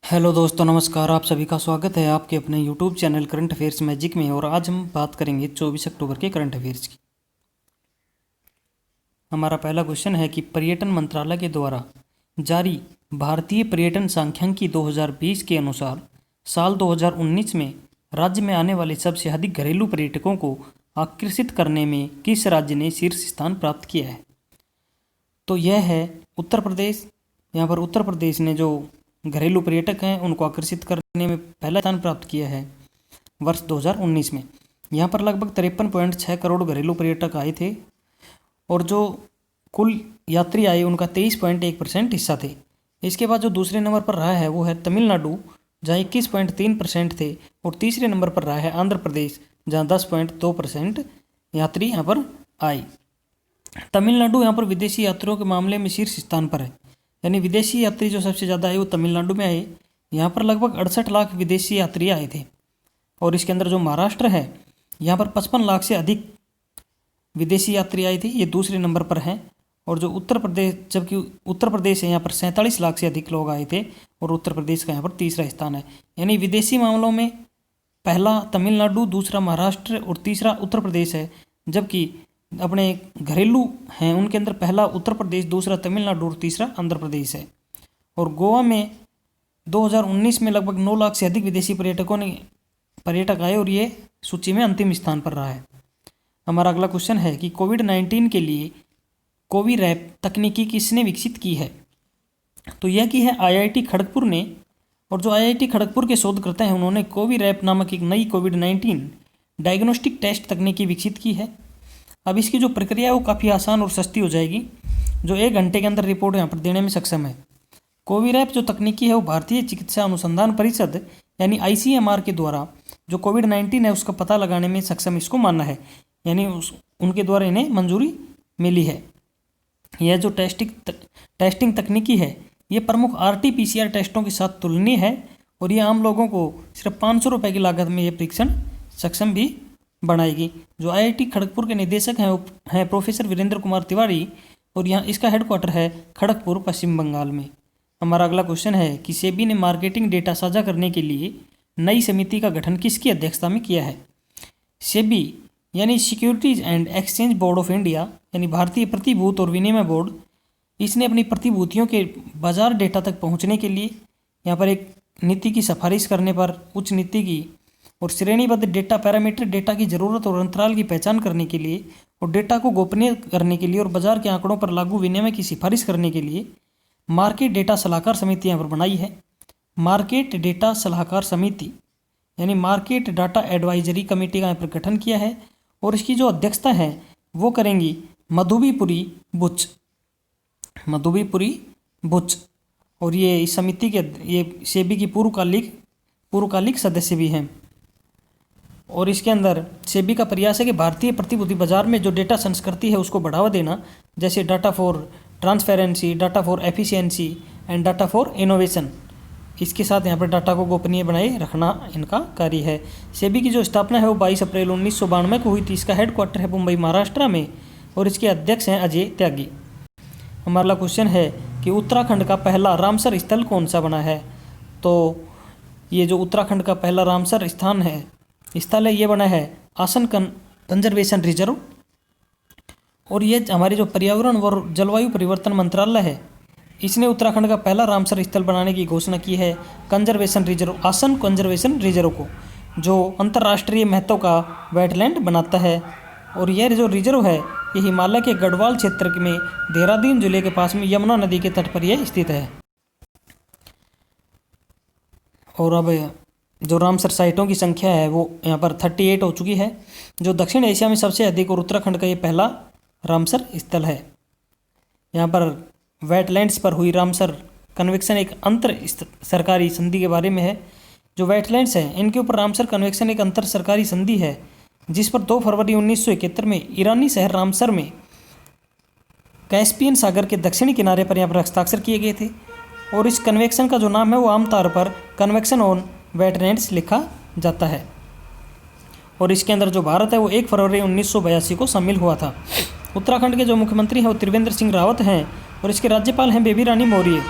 Hello दोस्तों, नमस्कार। आप सभी का स्वागत है आपके अपने YouTube channel current affairs magic में। और आज हम बात करेंगे 24 अक्टूबर के करंट अफेयर्स की। हमारा पहला क्वेश्चन है कि पर्यटन मंत्रालय के द्वारा जारी भारतीय पर्यटन सांख्यिकी 2020 के अनुसार साल 2019 में राज्य में आने वाले सबसे अधिक घरेलू पर्यटकों को आकर्षित करने में किस राज्य ने शीर्ष स्थान प्राप्त किया है? तो यह है उत्तर प्रदेश। यहाँ पर उत्तर प्रदेश ने जो घरेलू पर्यटक हैं उनको आकर्षित करने में पहला स्थान प्राप्त किया है वर्ष 2019 में। यहाँ पर लगभग 53.6 करोड़ घरेलू पर्यटक आए थे और जो कुल यात्री आए उनका 23.1% हिस्सा थे। इसके बाद जो दूसरे नंबर पर रहा है वो है तमिलनाडु, जहाँ 21.3% थे। और तीसरे नंबर पर रहा है आंध्र प्रदेश, जहाँ 10.2% यात्री यहाँ पर आए। तमिलनाडु यहाँ पर विदेशी यात्रियों के मामले में शीर्ष स्थान पर है, यानी विदेशी यात्री जो सबसे ज़्यादा आए वो तमिलनाडु में आए। यहाँ पर लगभग 68 लाख विदेशी यात्री आए थे। और इसके अंदर जो महाराष्ट्र है यहाँ पर 55 लाख से अधिक विदेशी यात्री आए थे, ये दूसरे नंबर पर हैं। और जो उत्तर प्रदेश, जबकि उत्तर प्रदेश है यहाँ पर 47 लाख से अधिक लोग आए थे और उत्तर प्रदेश का यहाँ पर तीसरा स्थान है। यानी विदेशी मामलों में पहला तमिलनाडु, दूसरा महाराष्ट्र और तीसरा उत्तर प्रदेश है। जबकि अपने घरेलू हैं उनके अंदर पहला उत्तर प्रदेश, दूसरा तमिलनाडु और तीसरा आंध्र प्रदेश है। और गोवा में 2019 में लगभग 9 लाख से अधिक विदेशी पर्यटक आए और ये सूची में अंतिम स्थान पर रहा है। हमारा अगला क्वेश्चन है कि कोविड-19 के लिए कोविरैप तकनीकी किसने विकसित की है? तो यह की है IIT खड़गपुर ने। और जो IIT खड़गपुर के शोधकर्ता हैं उन्होंने कोविरैप नामक एक नई कोविड-19 डायग्नोस्टिक टेस्ट तकनीकी विकसित की है। अब इसकी जो प्रक्रिया है वो काफ़ी आसान और सस्ती हो जाएगी, जो 1 घंटे के अंदर रिपोर्ट यहाँ पर देने में सक्षम है। कोविरैप जो तकनीकी है वो भारतीय चिकित्सा अनुसंधान परिषद यानी ICMR के द्वारा जो कोविड-19 है उसका पता लगाने में सक्षम इसको मानना है, यानी उनके द्वारा इन्हें मंजूरी मिली है। यह जो टेस्टिंग तकनीकी है ये प्रमुख RT-PCR टेस्टों के साथ तुलनीय है और ये आम लोगों को सिर्फ 500 रुपये की लागत में ये परीक्षण सक्षम भी बनाएगी। जो IIT खड़गपुर के निदेशक हैं वो हैं प्रोफेसर वीरेंद्र कुमार तिवारी और यहाँ इसका हेडक्वार्टर है खड़गपुर, पश्चिम बंगाल में। हमारा अगला क्वेश्चन है कि सेबी ने मार्केटिंग डेटा साझा करने के लिए नई समिति का गठन किसकी अध्यक्षता में किया है? सेबी यानी securities and exchange board of India यानी भारतीय प्रतिभूत और विनिमय बोर्ड, इसने अपनी प्रतिभूतियों के बाजार डेटा तक पहुँचने के लिए यहाँ पर एक नीति की सिफारिश करने पर उच्च नीति की और श्रेणीबद्ध डेटा पैरामीटर डेटा की ज़रूरत और अंतराल की पहचान करने के लिए और डेटा को गोपनीय करने के लिए और बाजार के आंकड़ों पर लागू विनिमय की सिफारिश करने के लिए मार्केट डेटा सलाहकार समिति यहाँ पर बनाई है। मार्केट डेटा सलाहकार समिति यानी मार्केट डाटा एडवाइजरी कमेटी का यहाँ पर गठन किया है और इसकी जो अध्यक्षता है वो करेंगी मधुबीपुरी बुच। और ये इस समिति के ये सेबी की पूर्वकालिक सदस्य भी हैं। और इसके अंदर सेबी का प्रयास है कि भारतीय प्रतिभूति बाजार में जो डेटा संस्कृति है उसको बढ़ावा देना, जैसे data for transparency, data for efficiency and data for innovation. इसके साथ यहाँ पर डाटा को गोपनीय बनाए रखना इनका कार्य है। सेबी की जो स्थापना है वो 22 अप्रैल 1992 को हुई थी। इसका हेडक्वार्टर है मुंबई, महाराष्ट्र में और इसके अध्यक्ष हैं अजय त्यागी। हमारा क्वेश्चन है कि उत्तराखंड का पहला रामसर स्थल कौन सा बना है? तो ये जो उत्तराखंड का पहला रामसर स्थल है ये बना है आसन कंजर्वेशन रिजर्व। और ये हमारे जो पर्यावरण और जलवायु परिवर्तन मंत्रालय है इसने उत्तराखंड का पहला रामसर स्थल बनाने की घोषणा की है कंजर्वेशन रिजर्व, आसन कंजर्वेशन रिजर्व को, जो अंतर्राष्ट्रीय महत्व का वेटलैंड बनाता है। और यह जो रिजर्व है ये हिमालय के गढ़वाल क्षेत्र में देहरादून जिले के पास में यमुना नदी के तट पर यह स्थित है। और अब जो रामसर साइटों की संख्या है वो यहाँ पर 38 हो चुकी है, जो दक्षिण एशिया में सबसे अधिक। और उत्तराखंड का ये पहला रामसर स्थल है। यहाँ पर वेटलैंड्स पर हुई रामसर कन्वेंशन एक अंतर सरकारी संधि के बारे में है। जो वेटलैंड्स हैं इनके ऊपर रामसर कन्वेंशन एक अंतर सरकारी संधि है जिस पर 2 फरवरी 1971 में ईरानी शहर रामसर में कैस्पियन सागर के दक्षिणी किनारे पर यहाँ पर हस्ताक्षर किए गए थे। और इस कन्वेंशन का जो नाम है वो आमतौर पर कन्वेंशन ऑन वेटलैंड्स लिखा जाता है। और इसके अंदर जो भारत है वो 1 फरवरी 1982 को शामिल हुआ था। उत्तराखंड के जो मुख्यमंत्री हैं वो त्रिवेंद्र सिंह रावत हैं और इसके राज्यपाल हैं बेबी रानी मौर्य।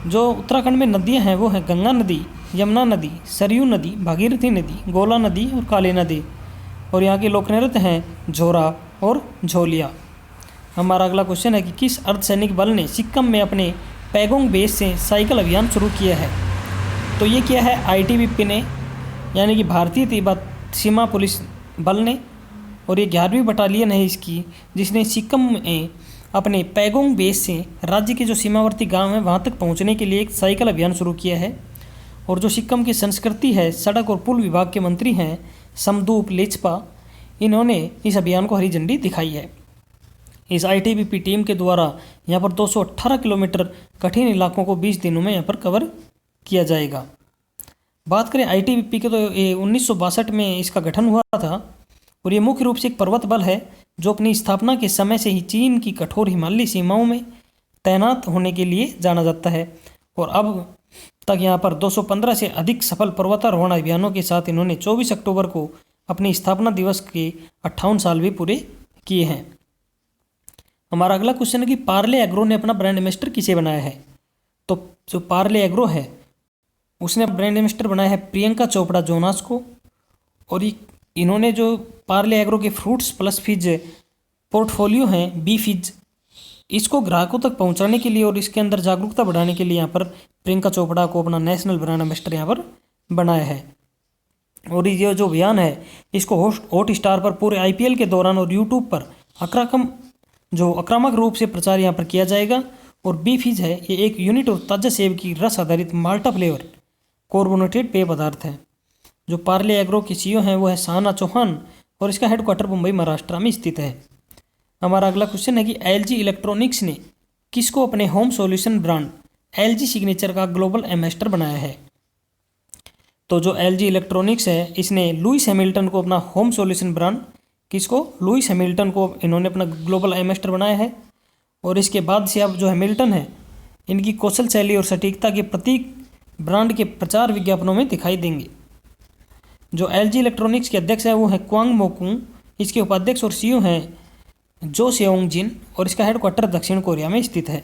जो उत्तराखंड में नदियां हैं वो हैं गंगा नदी, यमुना नदी, सरयू नदी, भागीरथी नदी, गोला नदी और काली नदी। और यहाँ के लोक नृत्य हैं झोरा और झोलिया। हमारा अगला क्वेश्चन है कि किस अर्धसैनिक बल ने सिक्किम में अपने पैगोंग बेस से साइकिल अभियान शुरू किया है? तो ये किया है आईटीबीपी ने, यानी कि भारतीय तिब्बत सीमा पुलिस बल ने। और ये 11वीं बटालियन है इसकी, जिसने सिक्किम में अपने पैगोंग बेस से राज्य के जो सीमावर्ती गांव हैं वहाँ तक पहुँचने के लिए एक साइकिल अभियान शुरू किया है। और जो सिक्किम की संस्कृति है, सड़क और पुल विभाग के मंत्री हैं समदूप लेचपा, इन्होंने इस अभियान को हरी झंडी दिखाई है। इस आईटीबीपी टीम के द्वारा यहाँ पर 218 किलोमीटर कठिन इलाकों को 20 दिनों में यहाँ पर कवर किया जाएगा। बात करें आईटीबीपी के, तो ये 1962 में इसका गठन हुआ था। और ये मुख्य रूप से एक पर्वत बल है जो अपनी स्थापना के समय से ही चीन की कठोर हिमालयी सीमाओं में तैनात होने के लिए जाना जाता है। और अब तक यहाँ पर 215 से अधिक सफल पर्वतारोहण अभियानों के साथ इन्होंने 24 अक्टूबर को अपनी स्थापना दिवस के 58 साल भी पूरे किए हैं। हमारा अगला क्वेश्चन है कि पार्ले एग्रो ने अपना ब्रांड एम्बेसडर किसे बनाया है? तो जो पार्ले एग्रो है उसने ब्रांड एम्बेसडर बनाया है प्रियंका चोपड़ा जोनास को। और इन्होंने जो पार्ले एग्रो के फ्रूट्स प्लस फिज पोर्टफोलियो हैं बी फिज, इसको ग्राहकों तक पहुंचाने के लिए और इसके अंदर जागरूकता बढ़ाने के लिए यहाँ पर प्रियंका चोपड़ा को अपना नेशनल ब्रांड एम्बेसडर यहाँ पर बनाया है। और ये जो अभियान है इसको हॉट स्टार पर पूरे आईपीएल के दौरान और यूट्यूब पर आक्रामक रूप से प्रचार यहाँ पर किया जाएगा। और बी फिज है ये एक यूनिट और ताज़ा सेब की रस आधारित माल्टा फ्लेवर कार्बोनेटेड पेय पदार्थ है। जो पार्ले एग्रो के सीईओ हैं वो है साना चौहान और इसका हेडक्वार्टर मुंबई महाराष्ट्र में स्थित है। हमारा अगला क्वेश्चन है कि एलजी इलेक्ट्रॉनिक्स ने किसको अपने home solution brand LG signature का ग्लोबल एम्बेसडर बनाया है? तो जो एलजी इलेक्ट्रॉनिक्स है इसने लुइस हैमिल्टन को अपना होम सॉल्यूशन ब्रांड, किसको? लुइस हैमिल्टन को इन्होंने अपना ग्लोबल एम्बेसडर बनाया है। और इसके बाद से अब जो हैमिल्टन है इनकी कौशल शैली और सटीकता के प्रतीक ब्रांड के प्रचार विज्ञापनों में दिखाई देंगे। जो एलजी इलेक्ट्रॉनिक्स के अध्यक्ष है वो है क्वांग मोकुंग, इसके उपाध्यक्ष और सीईओ हैं जो सेओंग जिन और इसका हेडक्वार्टर दक्षिण कोरिया में स्थित है।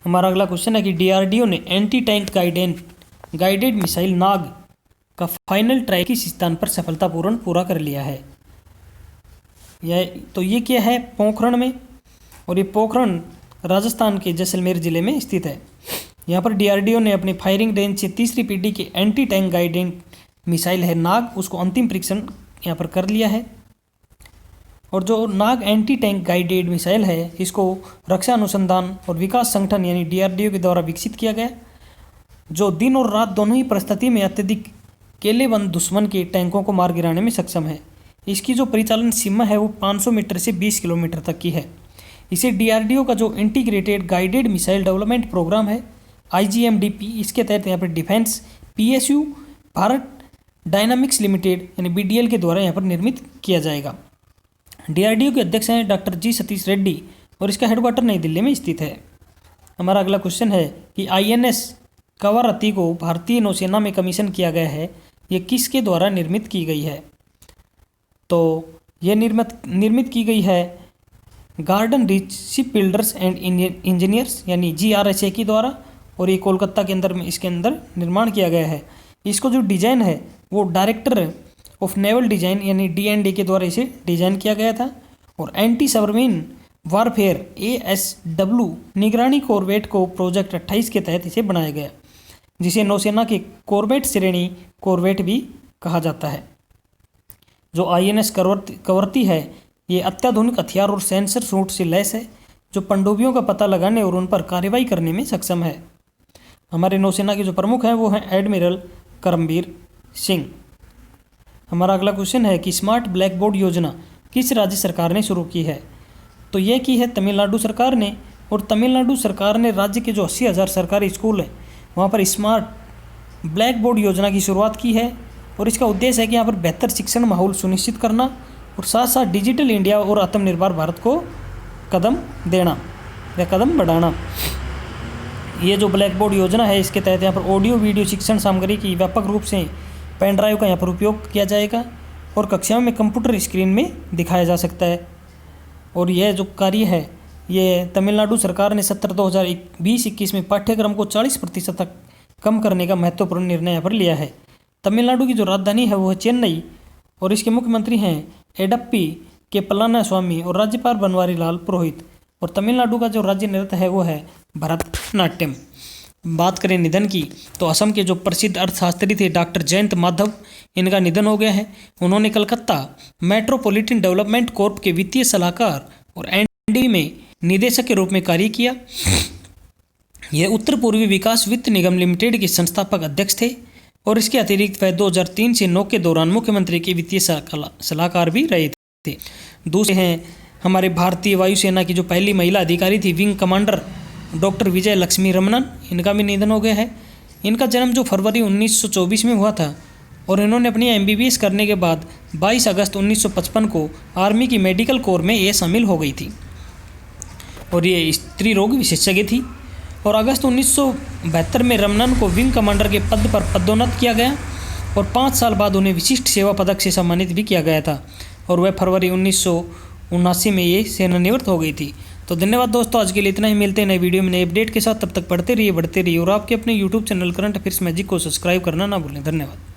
हमारा अगला क्वेश्चन है कि डीआरडीओ ने एंटी टैंक गाइडेड मिसाइल नाग का फाइनल ट्रायल किस स्थान पर सफलतापूर्ण पूरा कर लिया है? ये क्या है? पोखरण में। और ये पोखरण राजस्थान के जैसलमेर जिले में स्थित है। यहाँ पर डीआरडीओ ने अपनी फायरिंग रेंज से तीसरी पीढ़ी की एंटी टैंक गाइडेड मिसाइल है नाग, उसको अंतिम परीक्षण यहाँ पर कर लिया है। और जो नाग एंटी टैंक गाइडेड मिसाइल है इसको रक्षा अनुसंधान और विकास संगठन यानी डीआरडीओ के द्वारा विकसित किया गया, जो दिन और रात दोनों ही परिस्थिति में अत्यधिक केलेबंद दुश्मन के टैंकों को मार गिराने में सक्षम है। इसकी जो परिचालन सीमा है वो 500 मीटर से 20 किलोमीटर तक की है। इसे डीआरडीओ का जो integrated guided missile development programme है IGMDP, इसके तहत यहाँ पर defence PSU Bharat dynamics limited यानी BDL के द्वारा यहाँ पर निर्मित किया जाएगा। डीआरडीओ के अध्यक्ष हैं डॉक्टर जी सतीश रेड्डी और इसका हेडक्वार्टर नई दिल्ली में स्थित है। हमारा अगला क्वेश्चन है कि INS कवारत्ती को भारतीय नौसेना में कमीशन किया गया है, ये किसके द्वारा निर्मित की गई है? तो ये निर्मित की गई है garden rich ship builders and engineers यानी GRSA के द्वारा। और ये कोलकाता के अंदर में इसके अंदर निर्माण किया गया है। इसको जो डिज़ाइन है वो डायरेक्टर ऑफ नेवल डिज़ाइन यानी DND के द्वारा इसे डिज़ाइन किया गया था। और एंटी सबमरीन वारफेयर ASW निगरानी कॉर्वेट को प्रोजेक्ट 28 के तहत इसे बनाया गया, जिसे नौसेना के कॉर्वेट श्रेणी कॉर्वेट भी कहा जाता है। जो INS कवरती है ये अत्याधुनिक हथियार और सेंसर सूट से लैस है, जो पनडुब्बियों का पता लगाने और उन पर कार्रवाई करने में सक्षम है। हमारे नौसेना के जो प्रमुख हैं वो हैं एडमिरल करमबीर सिंह। हमारा अगला क्वेश्चन है कि स्मार्ट ब्लैक बोर्ड योजना किस राज्य सरकार ने शुरू की है? तो ये की है तमिलनाडु सरकार ने। और तमिलनाडु सरकार ने राज्य के जो 80,000 सरकारी स्कूल हैं वहाँ पर स्मार्ट ब्लैक बोर्ड योजना की शुरुआत की है। और इसका उद्देश्य है कि यहाँ पर बेहतर शिक्षण माहौल सुनिश्चित करना और साथ साथ डिजिटल इंडिया और आत्मनिर्भर भारत को कदम देना या कदम बढ़ाना। ये जो ब्लैक बोर्ड योजना है इसके तहत यहाँ पर ऑडियो वीडियो शिक्षण सामग्री की व्यापक रूप से पेन ड्राइव का यहाँ पर उपयोग किया जाएगा और कक्षाओं में कंप्यूटर स्क्रीन में दिखाया जा सकता है। और यह जो कार्य है ये तमिलनाडु सरकार ने 2020-21 में पाठ्यक्रम को 40% तक कम करने का महत्वपूर्ण निर्णय यहाँ पर लिया है। तमिलनाडु की जो राजधानी है वो है चेन्नई और इसके मुख्यमंत्री हैं एडप्पी के पलानीस्वामी और राज्यपाल बनवारी लाल पुरोहित। और तमिलनाडु का जो राज्य नृत्य है वो है भरतनाट्यम। बात करें निधन की तो असम के जो प्रसिद्ध अर्थशास्त्री थे डॉक्टर जयंत माधव, इनका निधन हो गया है। उन्होंने कलकत्ता मेट्रोपॉलिटन डेवलपमेंट कॉर्प के वित्तीय सलाहकार और एनडी में निदेशक के रूप में कार्य किया। यह उत्तर पूर्वी विकास वित्त निगम लिमिटेड के संस्थापक अध्यक्ष थे और इसके अतिरिक्त वह 2003 से 2009 के दौरान मुख्यमंत्री के वित्तीय सलाहकार भी रहे थे। दूसरे हैं हमारे भारतीय वायुसेना की जो पहली महिला अधिकारी थी विंग कमांडर डॉक्टर विजय लक्ष्मी रमनन, इनका भी निधन हो गया है। इनका जन्म जो फरवरी 1924 में हुआ था और इन्होंने अपनी MBBS करने के बाद 22 अगस्त 1955 को आर्मी की मेडिकल कोर में ये शामिल हो गई थी और ये स्त्री रोग विशेषज्ञ थी। और अगस्त 1972 में रमनन को विंग कमांडर के पद पर पदोन्नत किया गया और 5 साल बाद उन्हें विशिष्ट सेवा पदक से सम्मानित भी किया गया था और वह फरवरी 1979 में ये सेवानिवृत्त हो गई थी। तो धन्यवाद दोस्तों, आज के लिए इतना ही। मिलते हैं नए वीडियो में नए अपडेट के साथ। तब तक पढ़ते रहिए, बढ़ते रहिए और आपके अपने YouTube channel current affairs magic को सब्सक्राइब करना ना भूलें। धन्यवाद।